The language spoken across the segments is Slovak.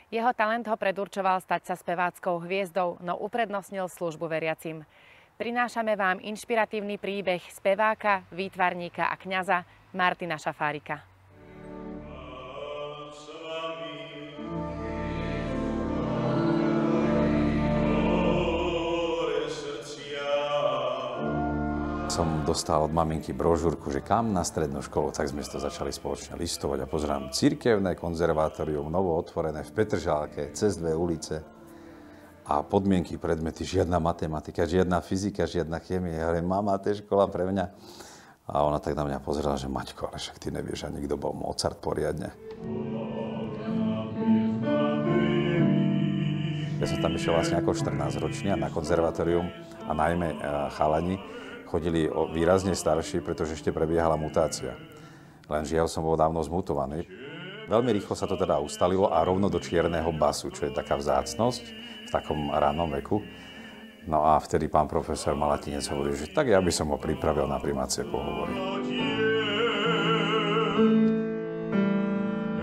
Jeho talent ho predurčoval stať sa speváckou hviezdou, no uprednostnil službu veriacim. Prinášame vám inšpiratívny príbeh speváka, výtvarníka a kňaza Martina Šafárika. Som dostal od maminky brožúrku, že kam na strednú školu, tak sme to začali spoločne listovať a pozerám cirkevné konzervatórium, novo otvorené v Petržálke, cez 2 ulice a podmienky, predmety, žiadna matematika, žiadna fyzika, žiadna chémia. Ja hovorím, mama, to je škola pre mňa. A ona tak na mňa pozerala, že Maťko, ale však ty nevieš, ani kto bol Mozart poriadne. Ja som tam išiel vlastne ako 14-ročný na konzervatórium a najmä chalani chodili výrazne starší, pretože ešte prebiehala mutácia. Lenže ja som bol dávno zmutovaný. Veľmi rýchlo sa to teda ustalilo a rovno do čierneho basu, čo je taká vzácnosť v takom rannom veku. No a vtedy pán profesor Malatinec hovoril, že tak ja by som ho pripravil na primácie pohovory.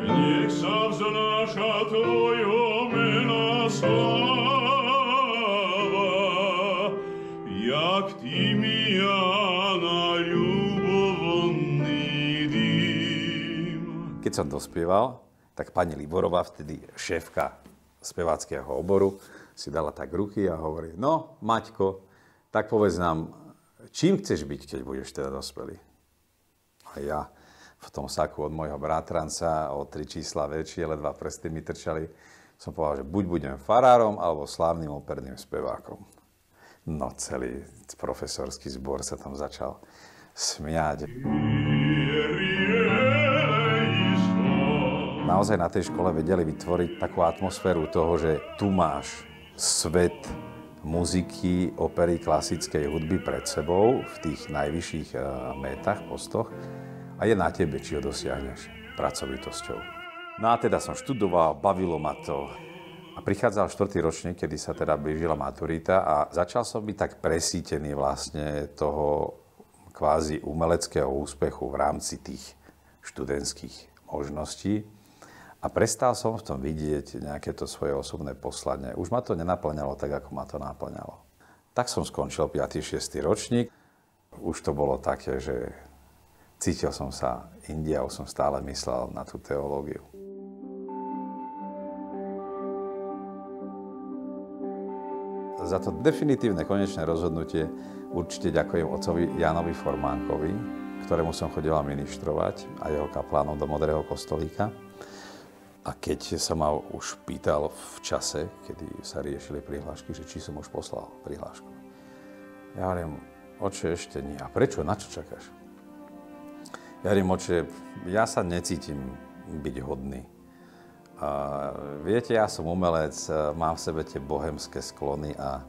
Nech sa vznáša tvojo meno sláva, jak Tymiana ľubovolný dým. Keď som dospieval, tak pani Liborová, vtedy šéfka speváckého oboru, si dala tak ruky a hovorí, no, Maťko, tak povedz nám, čím chceš byť, keď budeš teda dospelý? A ja v tom saku od môjho bratranca, o 3 čísla väčšie, ledva prsty mi trčali, som povedal, že buď budem farárom, alebo slávnym operným spevákom. No, celý profesorský zbor sa tam začal smiať. Naozaj na tej škole vedeli vytvoriť takú atmosféru toho, že tu máš svet muziky, opery, klasickej hudby pred sebou v tých najvyšších métach, postoch a je na tebe, či ho dosiahneš pracovitosťou. No a teda som študoval, bavilo ma to. A prichádzal 4. ročník, kedy sa teda blížila maturita a začal som byť tak presítený vlastne toho kvázi umeleckého úspechu v rámci tých študentských možností. A prestal som v tom vidieť nejaké to svoje osobné poslanie. Už ma to nenaplňalo tak, ako ma to naplňalo. Tak som skončil 5. 6. ročník. Už to bolo také, že cítil som sa inde a už som stále myslel na tú teológiu. Za to definitívne konečné rozhodnutie určite ďakujem otcovi Jánovi Formánkovi, ktorému som chodila ministrovať a jeho kaplánom do Modrého kostolíka. A keď sa ma už pýtal v čase, kedy sa riešili prihlášky, že či som už poslal prihlášku. Ja hovorím, oče, ešte nie. A prečo? Na čo čakáš? Ja hovorím, oče, ja sa necítim byť hodný. Viete, ja som umelec, mám v sebe tie bohemské sklony a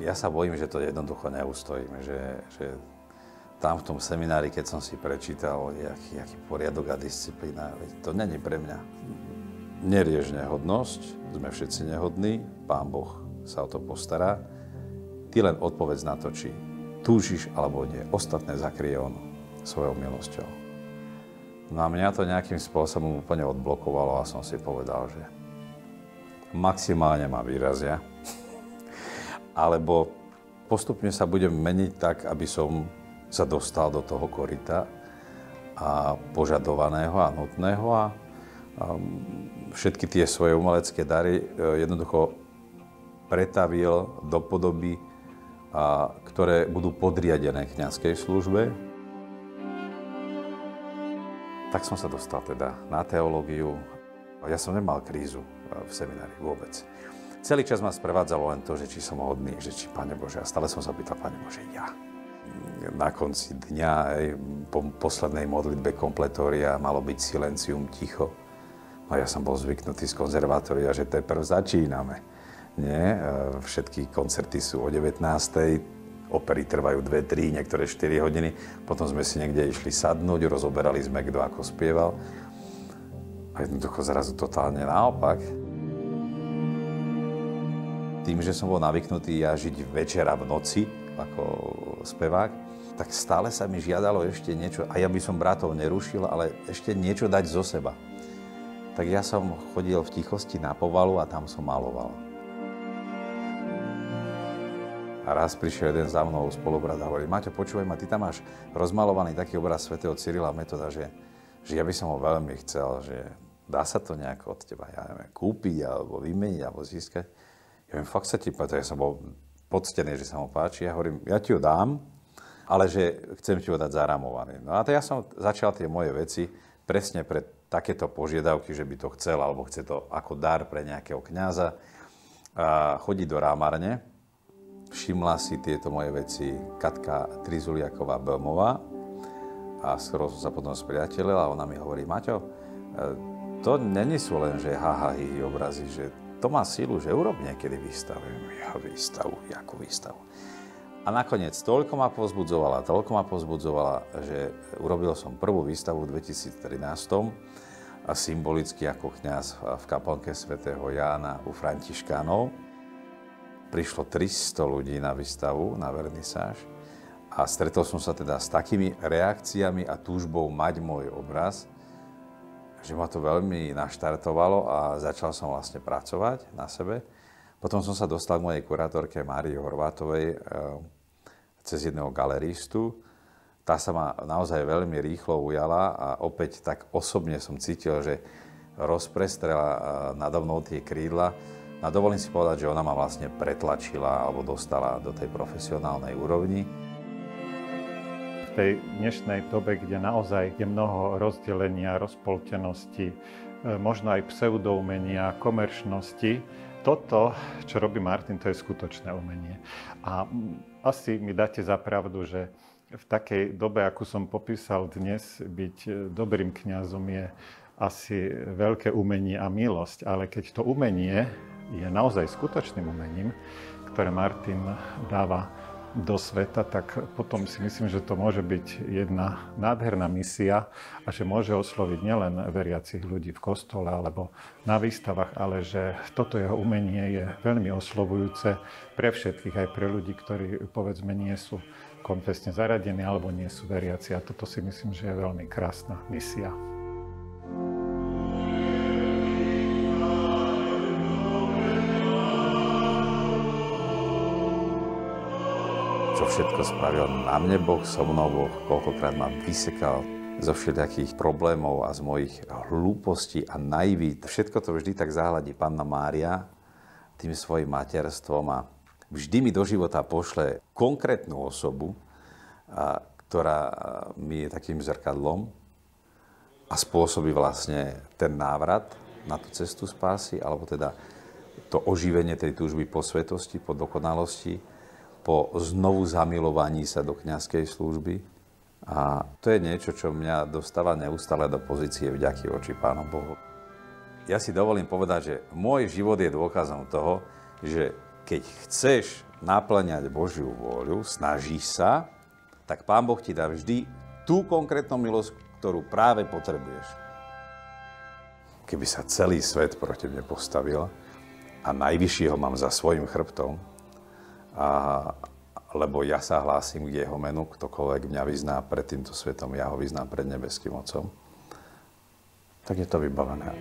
ja sa bojím, že to jednoducho neustojím. Že tam v tom seminári, keď som si prečítal, jaký poriadok a disciplína, to není pre mňa. Nerieš nehodnosť, sme všetci nehodní, Pán Boh sa o to postará. Ty len odpovedz na to, či túžiš alebo nie. Ostatné zakrie on svojou milosťou. No a mňa to nejakým spôsobom úplne odblokovalo a som si povedal, že maximálne ma vyrazia, alebo postupne sa budem meniť tak, aby som sa dostal do toho koryta a požadovaného a nutného a všetky tie svoje umelecké dary jednoducho pretavil do podoby, ktoré budú podriadené kňazskej službe. Tak som sa dostal teda na teológiu. Ja som nemal krízu v seminári vôbec. Celý čas ma sprevádzalo len to, že či som hodný, že či Pane Bože. A stále som sa pýtal, Pane Bože, ja. Na konci dňa, po poslednej modlitbe kompletória, malo byť silencium, ticho. No ja som bol zvyknutý z konzervatória, že teprv začíname. Nie, všetky koncerty sú o 19:00. Opery trvajú 2, 3, niektoré 4 hodiny. Potom sme si niekde išli sadnúť, rozoberali sme, kto ako spieval. A jednoducho zrazu totálne naopak. Tým, že som bol navyknutý ja žiť večera v noci ako spevák, tak stále sa mi žiadalo ešte niečo. A ja by som bratov nerušil, ale ešte niečo dať zo seba. tak ja som chodil v tichosti na povalu a tam som maloval. A raz prišiel jeden za mnou spolubrat a hovorí: Maťo, počúvaj ma, ty tam máš rozmalovaný taký obraz svätého Cyrila Metoda, že ja by som ho veľmi chcel, že dá sa to nejako od teba, ja neviem, kúpiť, alebo vymeniť, alebo získať. Ja viem, fakt sa ti páči, ja som bol poctený, že sa mu páči. Ja hovorím, ja ti ho dám, ale že chcem ti ho dať zaramovaný. No a ja som začal tie moje veci presne pre takéto požiadavky, že by to chcel, alebo chce to ako dar pre nejakého kňaza. A chodí do rámarne, všimla si tieto moje veci Katka Trizuliaková-Belmová a s ktorou som sa potom spriatelil a ona mi hovorí: Maťo, to není sú len, že hi obrazy, že to má silu, že urob niekedy výstavu. Ja výstavu, jakú výstavu. A nakoniec toľko ma povzbudzovala, že urobil som prvú výstavu v 2013 a symbolicky ako kňaz v kaplnke svätého Jána u Františkánov. Prišlo 300 ľudí na výstavu, na vernisáž a stretol som sa teda s takými reakciami a túžbou mať môj obraz, že ma to veľmi naštartovalo a začal som vlastne pracovať na sebe. Potom som sa dostal k mojej kurátorke Márii Horvátovej cez jedného galeristu. Tá sa ma naozaj veľmi rýchlo ujala a opäť tak osobne som cítil, že rozprestrela nado mnou tie krídla. A dovolím si povedať, že ona ma vlastne pretlačila alebo dostala do tej profesionálnej úrovni. V tej dnešnej dobe, kde naozaj je mnoho rozdelenia, rozpoltenosti, možno aj pseudoumenia, komerčnosti, toto, čo robí Martin, to je skutočné umenie. A asi mi dáte za pravdu, že v takej dobe, ako som popísal dnes, byť dobrým kňazom je asi veľké umenie a milosť. Ale keď to umenie je naozaj skutočným umením, ktoré Martin dáva do sveta, tak potom si myslím, že to môže byť jedna nádherná misia a že môže osloviť nielen veriacich ľudí v kostole alebo na výstavách, ale že toto jeho umenie je veľmi oslovujúce pre všetkých, aj pre ľudí, ktorí povedzme nie sú konfesne zaradení alebo nie sú veriaci. A toto si myslím, že je veľmi krásna misia. Čo všetko spravil na mne Boh, so mnou Boh, koľkokrát ma vysekal zo všelijakých problémov a z mojich hlúpostí a naivít. Všetko to vždy tak zahladí Panna Mária tým svojim materstvom a vždy mi do života pošle konkrétnu osobu, ktorá mi je takým zrkadlom a spôsobí vlastne ten návrat na tú cestu spásy, alebo teda to oživenie tej túžby po svetosti, po dokonalosti, po znovu zamilovaní sa do kňazskej služby. A to je niečo, čo mňa dostáva neustále do pozície vďaky voči Pánu Bohu. Ja si dovolím povedať, že môj život je dôkazom toho, že keď chceš naplňať Božiu vôľu, snažíš sa, tak Pán Boh ti dá vždy tú konkrétnu milosť, ktorú práve potrebuješ. Keby sa celý svet proti mne postavil a najvyššieho mám za svojim chrbtom, lebo ja sa hlásim k jeho menu, ktokoľvek mňa vyzná pred týmto svetom, ja ho vyznám pred nebeským Otcom, tak je to vybavené.